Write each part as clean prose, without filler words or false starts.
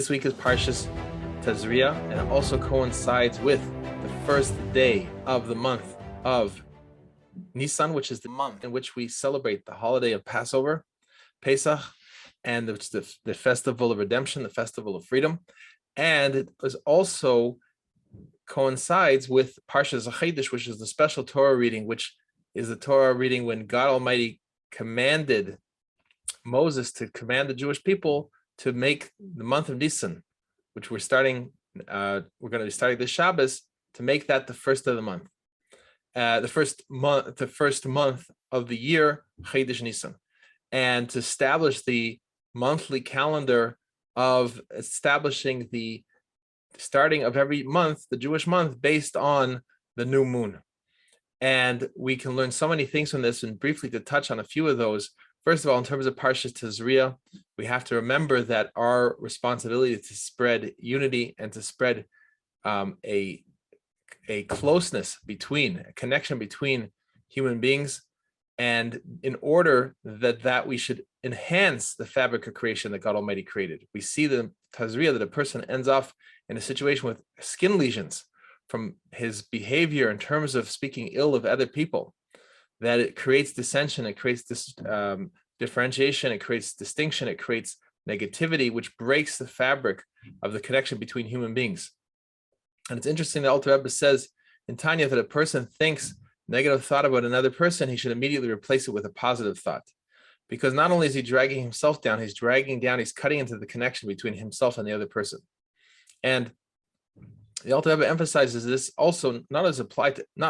This week is Parshas Tazria, and it also coincides with the first day of the month of Nisan, which is the month in which we celebrate the holiday of Passover, Pesach, and which is the festival of redemption, the festival of freedom. And it also coincides with Parshas Tazria, which is the special Torah reading, which is the Torah reading when God Almighty commanded Moses to command the Jewish people to make the month of Nisan, which we're going to be starting this Shabbos, to make that the first of the month, the first month of the year, Chodesh Nisan, and to establish the monthly calendar of establishing the starting of every month, the Jewish month, based on the new moon. And we can learn so many things from this, and briefly to touch on a few of those. First of all, in terms of Parshas Tazria, we have to remember that our responsibility to spread unity and to spread a closeness between, a connection between human beings, and in order that we should enhance the fabric of creation that God Almighty created. We see the Tazria that a person ends off in a situation with skin lesions from his behavior in terms of speaking ill of other people, that it creates dissension, it creates this differentiation, it creates distinction, it creates negativity, which breaks the fabric of the connection between human beings. And it's interesting that Alter Rebbe says in Tanya that a person thinks negative thought about another person, he should immediately replace it with a positive thought. Because not only is he dragging himself down, he's cutting into the connection between himself and the other person. And the Alter Rebbe emphasizes this also not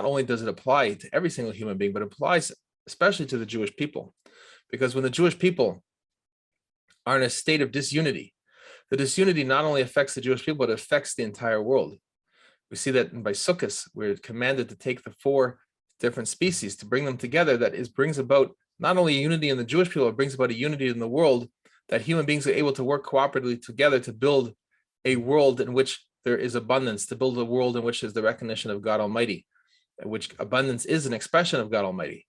only does it apply to every single human being, but applies especially to the Jewish people. Because when the Jewish people are in a state of disunity, the disunity not only affects the Jewish people, but it affects the entire world. We see that by Sukkot, we're commanded to take the 4 different species, to bring them together. Brings about not only unity in the Jewish people, it brings about a unity in the world, that human beings are able to work cooperatively together to build a world in which there is abundance, to build a world in which is the recognition of God Almighty, which abundance is an expression of God Almighty.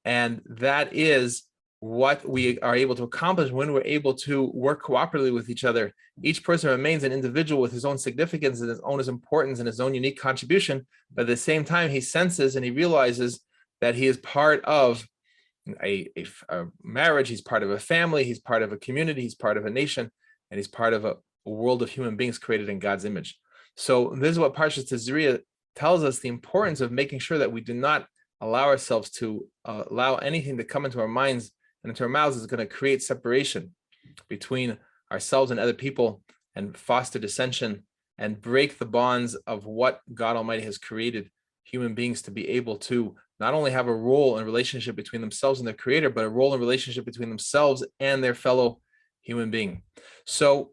And that is what we are able to accomplish when we're able to work cooperatively with each other. Each person remains an individual with his own significance and his own importance and his own unique contribution, but at the same time, he senses and he realizes that he is part of a marriage, he's part of a family, he's part of a community, he's part of a nation, and he's part of a world of human beings created in God's image. So this is what Parshas Tazria tells us, the importance of making sure that we do not allow ourselves to allow anything to come into our minds and into our mouths is going to create separation between ourselves and other people and foster dissension and break the bonds of what God Almighty has created human beings to be able to not only have a role and relationship between themselves and their creator, but a role and relationship between themselves and their fellow human being. So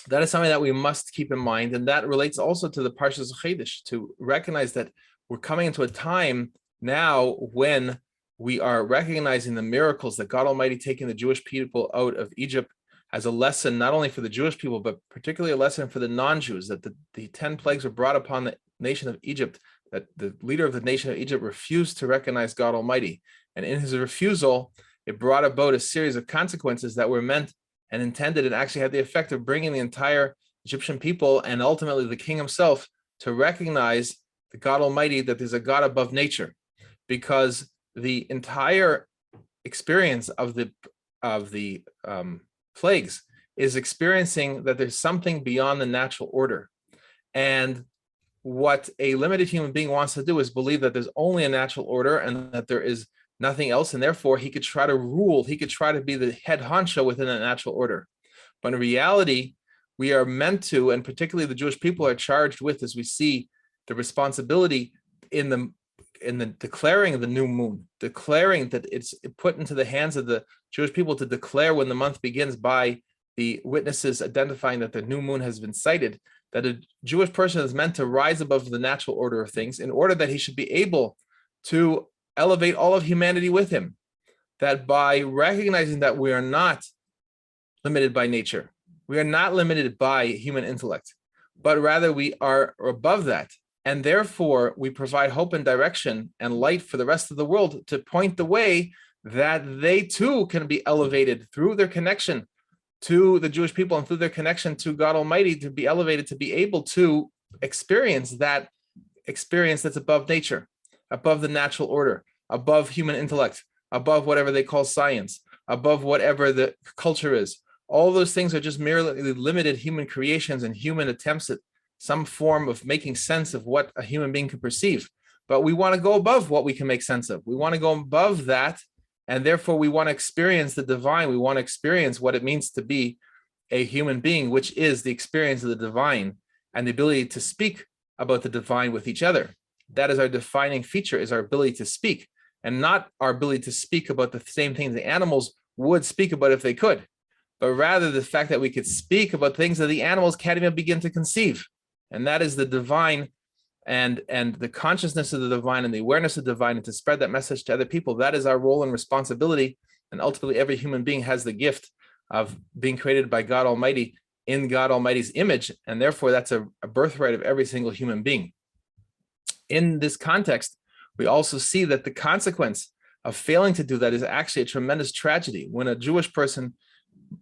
that is something that we must keep in mind, and that relates also to the Parshas Chodesh, to recognize that we're coming into a time now when we are recognizing the miracles that God Almighty taking the Jewish people out of Egypt as a lesson, not only for the Jewish people, but particularly a lesson for the non-Jews, that the 10 plagues were brought upon the nation of Egypt, that the leader of the nation of Egypt refused to recognize God Almighty. And in his refusal, it brought about a series of consequences that were meant and intended and actually had the effect of bringing the entire Egyptian people and ultimately the king himself to recognize the God Almighty, that there's a God above nature, because the entire experience of the plagues is experiencing that there's something beyond the natural order. And what a limited human being wants to do is believe that there's only a natural order and that there is nothing else, and therefore he could try to rule, he could try to be the head honcho within a natural order. But in reality, we are meant to, and particularly the Jewish people are charged with, as we see, the responsibility in the declaring of the new moon, declaring that it's put into the hands of the Jewish people to declare when the month begins by the witnesses identifying that the new moon has been sighted, that a Jewish person is meant to rise above the natural order of things in order that he should be able to elevate all of humanity with him, that by recognizing that we are not limited by nature, we are not limited by human intellect, but rather we are above that. And therefore, we provide hope and direction and light for the rest of the world to point the way that they too can be elevated through their connection to the Jewish people and through their connection to God Almighty to be elevated, to be able to experience that experience that's above nature, above the natural order, above human intellect, above whatever they call science, above whatever the culture is. All those things are just merely limited human creations and human attempts at some form of making sense of what a human being can perceive. But we want to go above what we can make sense of. We want to go above that. And therefore, we want to experience the divine. We want to experience what it means to be a human being, which is the experience of the divine and the ability to speak about the divine with each other. That is our defining feature, is our ability to speak, and not our ability to speak about the same things the animals would speak about if they could, but rather the fact that we could speak about things that the animals can't even begin to conceive. And that is the divine and the consciousness of the divine and the awareness of the divine, and to spread that message to other people. That is our role and responsibility. And ultimately, every human being has the gift of being created by God Almighty in God Almighty's image. And therefore, that's a birthright of every single human being. In this context, we also see that the consequence of failing to do that is actually a tremendous tragedy. When a Jewish person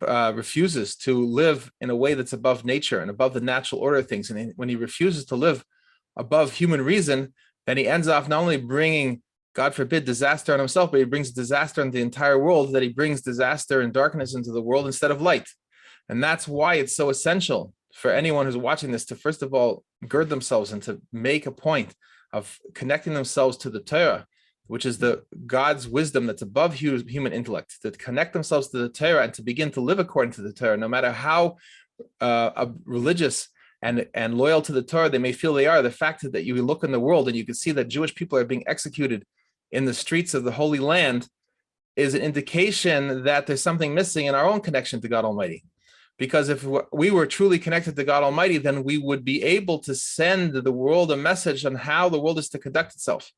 refuses to live in a way that's above nature and above the natural order of things, and when he refuses to live above human reason, then he ends up not only bringing, God forbid, disaster on himself, but he brings disaster on the entire world, that he brings disaster and darkness into the world instead of light. And that's why it's so essential for anyone who's watching this to, first of all, gird themselves and to make a point of connecting themselves to the Torah, which is the God's wisdom that's above human intellect, to connect themselves to the Torah and to begin to live according to the Torah, no matter how religious and loyal to the Torah they may feel they are. The fact that you look in the world and you can see that Jewish people are being executed in the streets of the Holy Land is an indication that there's something missing in our own connection to God Almighty. Because if we were truly connected to God Almighty, then we would be able to send the world a message on how the world is to conduct itself,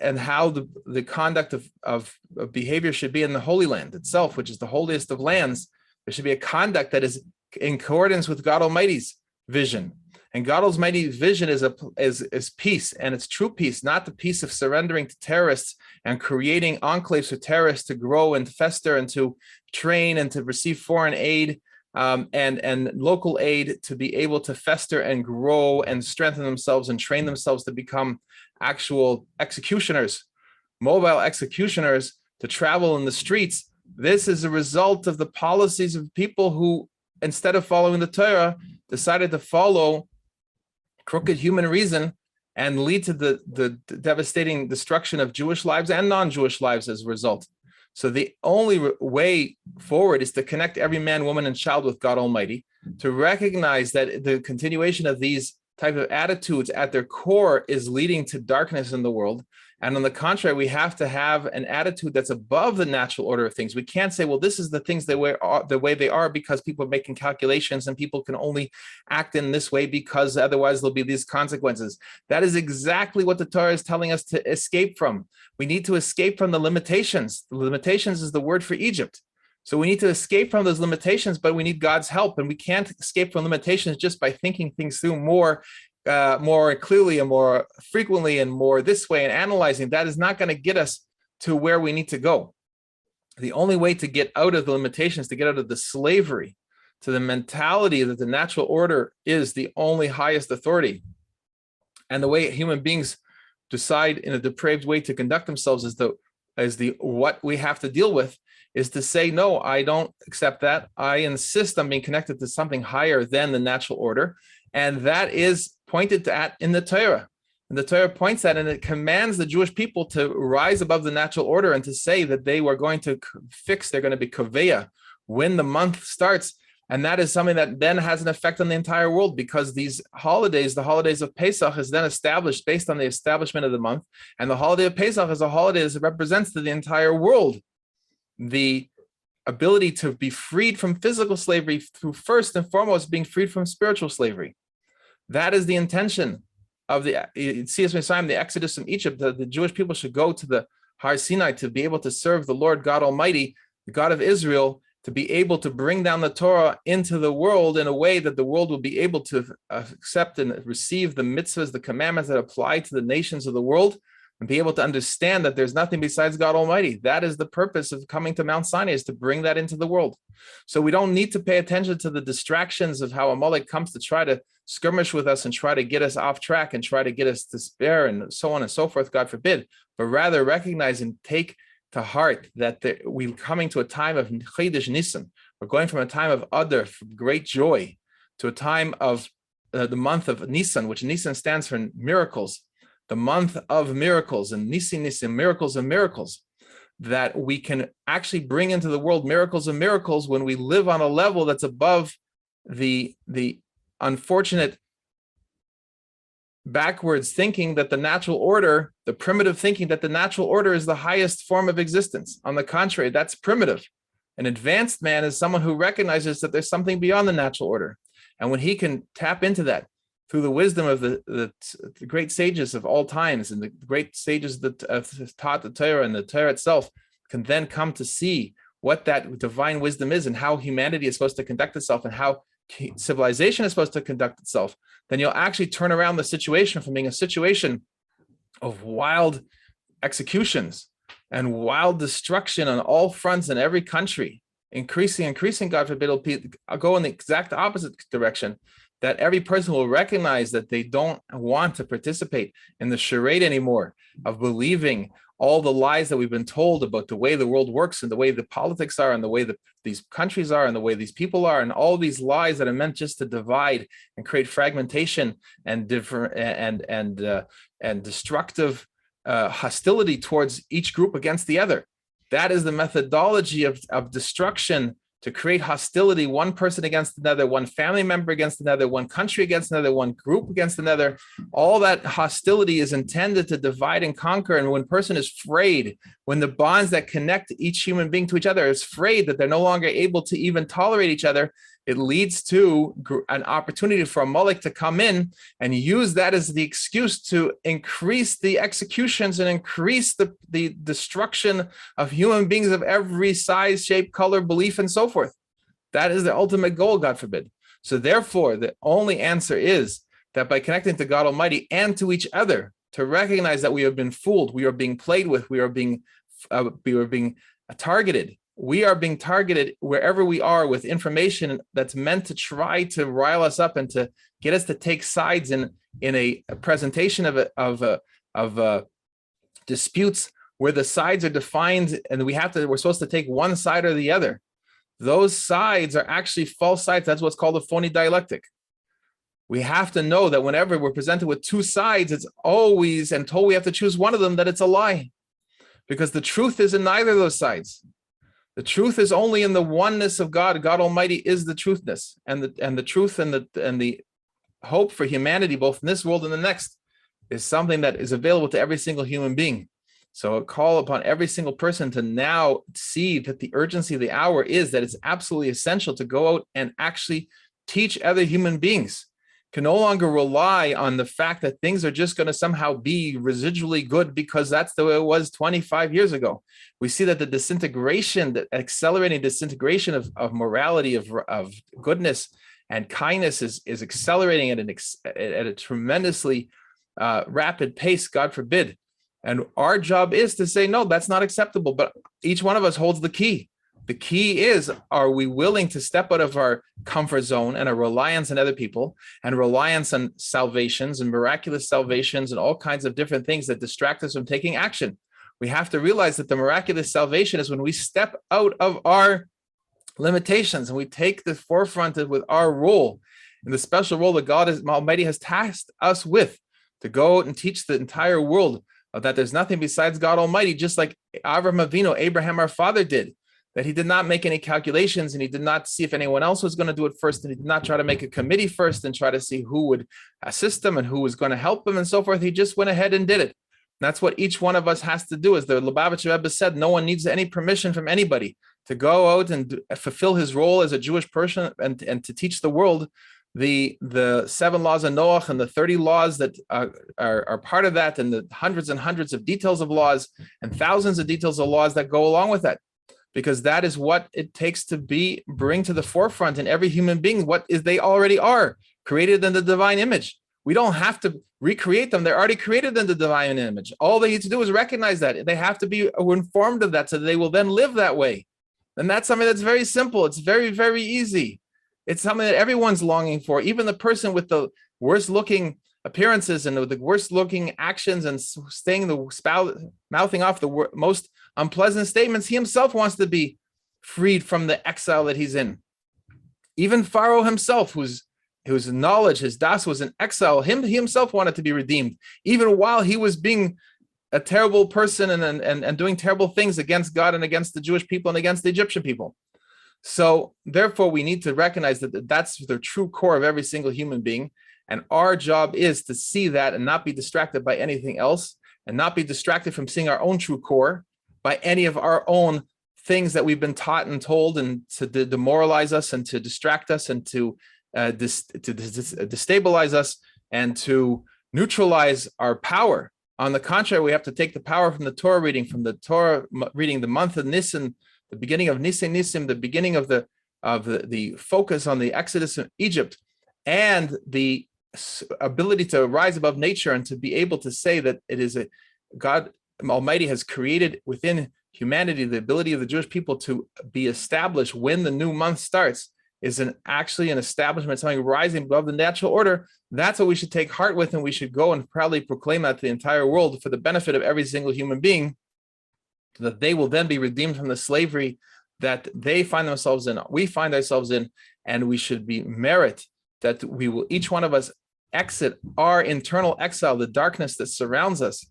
and how the conduct of behavior should be in the Holy Land itself, which is the holiest of lands. There should be a conduct that is in accordance with God Almighty's vision. And God Almighty's vision is peace, and it's true peace, not the peace of surrendering to terrorists and creating enclaves for terrorists to grow and fester and to train and to receive foreign aid and local aid to be able to fester and grow and strengthen themselves and train themselves to become actual executioners, mobile executioners, to travel in the streets. This is a result of the policies of people who, instead of following the Torah, decided to follow crooked human reason and lead to the devastating destruction of Jewish lives and non-Jewish lives as a result. So the only way forward is to connect every man, woman, and child with God Almighty, to recognize that the continuation of these type of attitudes at their core is leading to darkness in the world. And on the contrary, we have to have an attitude that's above the natural order of things. We can't say, well, this is the things the way they are because people are making calculations and people can only act in this way because otherwise there'll be these consequences. That is exactly what the Torah is telling us to escape from. We need to escape from the limitations. The limitations is the word for Egypt. So we need to escape from those limitations, but we need God's help. And we can't escape from limitations just by thinking things through more clearly and more frequently and more this way and analyzing. That is not going to get us to where we need to go. The only way to get out of the limitations, to get out of the slavery, to the mentality that the natural order is the only highest authority, and the way human beings decide in a depraved way to conduct themselves is what we have to deal with, is to say, no, I don't accept that. I insist on being connected to something higher than the natural order. And that is pointed at in the Torah. And the Torah points at, and it commands the Jewish people to rise above the natural order and to say that they were going to they're going to be kaveya when the month starts. And that is something that then has an effect on the entire world, because these holidays, the holidays of Pesach, is then established based on the establishment of the month. And the holiday of Pesach is a holiday that represents to the entire world the ability to be freed from physical slavery through, first and foremost, being freed from spiritual slavery. That is the intention of the Exodus from Egypt. The Jewish people should go to the Har Sinai to be able to serve the Lord God Almighty, the God of Israel, to be able to bring down the Torah into the world in a way that the world will be able to accept and receive the mitzvahs, the commandments that apply to the nations of the world, and be able to understand that there's nothing besides God Almighty. That is the purpose of coming to Mount Sinai, is to bring that into the world. So we don't need to pay attention to the distractions of how Amalek comes to try to skirmish with us and try to get us off track and try to get us to despair and so on and so forth, God forbid, but rather recognize and take to heart that we're coming to a time of Chodesh Nisan. We're going from a time of Adar, from great joy, to a time of the month of Nisan, which Nisan stands for miracles, the month of miracles, and Nisan, miracles and miracles, that we can actually bring into the world miracles and miracles when we live on a level that's above the unfortunate backwards thinking that the natural order, the primitive thinking that the natural order is the highest form of existence. On the contrary, that's primitive. An advanced man is someone who recognizes that there's something beyond the natural order. And when he can tap into that through the wisdom of the great sages of all times, and the great sages that have taught the Torah, and the Torah itself can then come to see what that divine wisdom is and how humanity is supposed to conduct itself and how civilization is supposed to conduct itself, then you'll actually turn around the situation from being a situation of wild executions and wild destruction on all fronts in every country, increasing, God forbid, it'll go in the exact opposite direction, that every person will recognize that they don't want to participate in the charade anymore of believing all the lies that we've been told about the way the world works and the way the politics are and the way that these countries are and the way these people are, and all these lies that are meant just to divide and create fragmentation and different and destructive hostility towards each group against the other. That is the methodology of destruction, to create hostility, one person against another, one family member against another, one country against another, one group against another. All that hostility is intended to divide and conquer. And when a person is afraid, when the bonds that connect each human being to each other is afraid that they're no longer able to even tolerate each other, it leads to an opportunity for Amalek to come in and use that as the excuse to increase the executions and increase the destruction of human beings of every size, shape, color, belief, and so forth. That is the ultimate goal, God forbid. So therefore, the only answer is that by connecting to God Almighty and to each other, to recognize that we have been fooled, we are being played with, we are being targeted. We are being targeted wherever we are with information that's meant to try to rile us up and to get us to take sides in a presentation of disputes where the sides are defined and we're supposed to take one side or the other. Those sides are actually false sides. That's what's called a phony dialectic. We have to know that whenever we're presented with two sides, it's always until we have to choose one of them that it's a lie, because the truth is in neither of those sides. The truth is only in the oneness of God. God Almighty is the truthness, and the truth and the hope for humanity, both in this world and the next, is something that is available to every single human being. So a call upon every single person to now see that the urgency of the hour is that it's absolutely essential to go out and actually teach other human beings. Can no longer rely on the fact that things are just going to somehow be residually good because that's the way it was 25 years ago. We see that the disintegration, the accelerating disintegration of morality, of goodness and kindness is accelerating at a tremendously rapid pace, God forbid. And our job is to say, no, that's not acceptable. But each one of us holds the key. The key is, are we willing to step out of our comfort zone and a reliance on other people and reliance on salvations and miraculous salvations and all kinds of different things that distract us from taking action? We have to realize that the miraculous salvation is when we step out of our limitations and we take the forefront with our role, and the special role that God Almighty has tasked us with, to go out and teach the entire world that there's nothing besides God Almighty, just like Avraham Avinu, Abraham our father, did. That he did not make any calculations, and he did not see if anyone else was going to do it first, and he did not try to make a committee first and try to see who would assist him and who was going to help him and so forth. He just went ahead and did it. That's what each one of us has to do. As the Lubavitcher Rebbe said, no one needs any permission from anybody to go out and fulfill his role as a Jewish person and to teach the world the 7 laws of Noach and the 30 laws that are part of that, and the hundreds and hundreds of details of laws and thousands of details of laws that go along with that. Because that is what it takes to bring to the forefront in every human being what is they already are, created in the divine image. We don't have to recreate them. They're already created in the divine image. All they need to do is recognize that. They have to be informed of that so they will then live that way. And that's something that's very simple. It's very, very easy. It's something that everyone's longing for. Even the person with the worst looking appearances and the worst looking actions and mouthing off the most unpleasant statements, he himself wants to be freed from the exile that he's in. Even Pharaoh himself, whose knowledge, his das was in exile, he himself wanted to be redeemed, even while he was being a terrible person and doing terrible things against God and against the Jewish people and against the Egyptian people. So therefore, we need to recognize that that's the true core of every single human being. And our job is to see that and not be distracted by anything else, and not be distracted from seeing our own true core by any of our own things that we've been taught and told, and to demoralize us and to distract us and to destabilize us and to neutralize our power. On the contrary, we have to take the power from the Torah reading, the month of Nisan, the beginning of Nisim, the beginning of the focus on the Exodus of Egypt, and the ability to rise above nature and to be able to say that it is a God Almighty has created within humanity the ability of the Jewish people to be established when the new month starts is actually an establishment, something rising above the natural order. That's what we should take heart with, and we should go and proudly proclaim that to the entire world for the benefit of every single human being, that they will then be redeemed from the slavery that they find themselves in, we find ourselves in, and we should be merit that we will, each one of us, exit our internal exile, the darkness that surrounds us,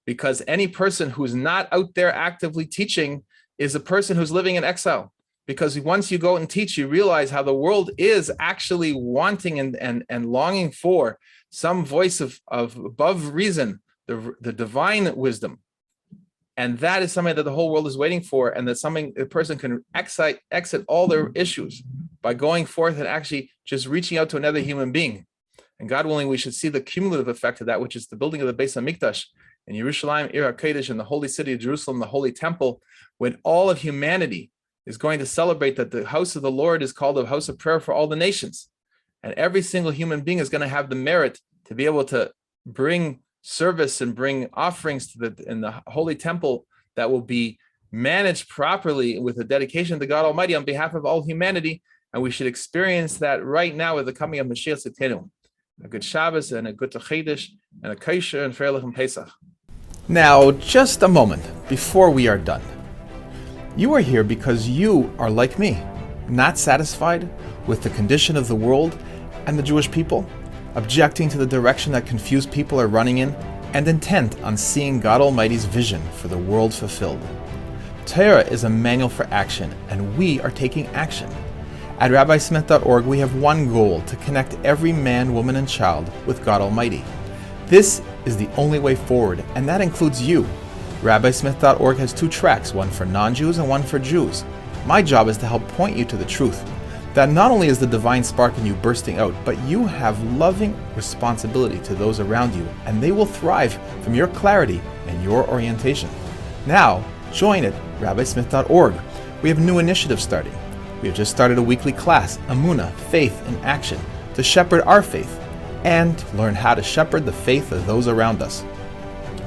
because any person who's not out there actively teaching is a person who's living in exile. Because once you go and teach, you realize how the world is actually wanting and longing for some voice of above reason, the divine wisdom. And that is something that the whole world is waiting for, and that's something a person can exit all their issues by going forth and actually just reaching out to another human being. And God willing, we should see the cumulative effect of that, which is the building of the Beis HaMikdash in Yerushalayim, Ir HaKodesh, in the holy city of Jerusalem, the holy temple, when all of humanity is going to celebrate that the house of the Lord is called a house of prayer for all the nations. And every single human being is going to have the merit to be able to bring service and bring offerings in the holy temple that will be managed properly with a dedication to God Almighty on behalf of all humanity. And we should experience that right now with the coming of Mashiach Tzidkenu. A good Shabbos and a good Chodesh and a Kosher and Freilich and Pesach. Now, just a moment before we are done. You are here because you are like me, not satisfied with the condition of the world and the Jewish people, objecting to the direction that confused people are running in, and intent on seeing God Almighty's vision for the world fulfilled. Torah is a manual for action, and we are taking action. At RabbiSmith.org, we have one goal: to connect every man, woman, and child with God Almighty. This is the only way forward, and that includes you. RabbiSmith.org has 2 tracks, one for non-Jews and one for Jews. My job is to help point you to the truth, that not only is the divine spark in you bursting out, but you have loving responsibility to those around you, and they will thrive from your clarity and your orientation. Now, join at RabbiSmith.org. We have a new initiative starting. We have just started a weekly class, Amunah, Faith in Action, to shepherd our faith and learn how to shepherd the faith of those around us.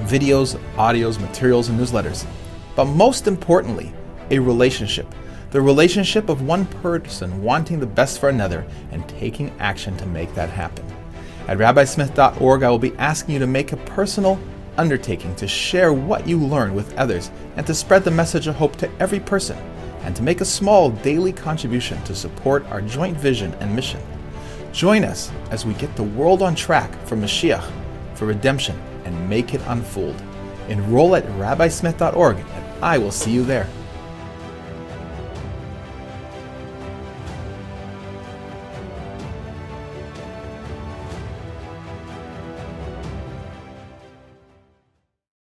Videos, audios, materials, and newsletters. But most importantly, a relationship. The relationship of one person wanting the best for another and taking action to make that happen. At RabbiSmith.org, I will be asking you to make a personal undertaking to share what you learn with others and to spread the message of hope to every person, and to make a small daily contribution to support our joint vision and mission. Join us as we get the world on track for Mashiach, for redemption, and make it unfold. Enroll at RabbiSmith.org, and I will see you there.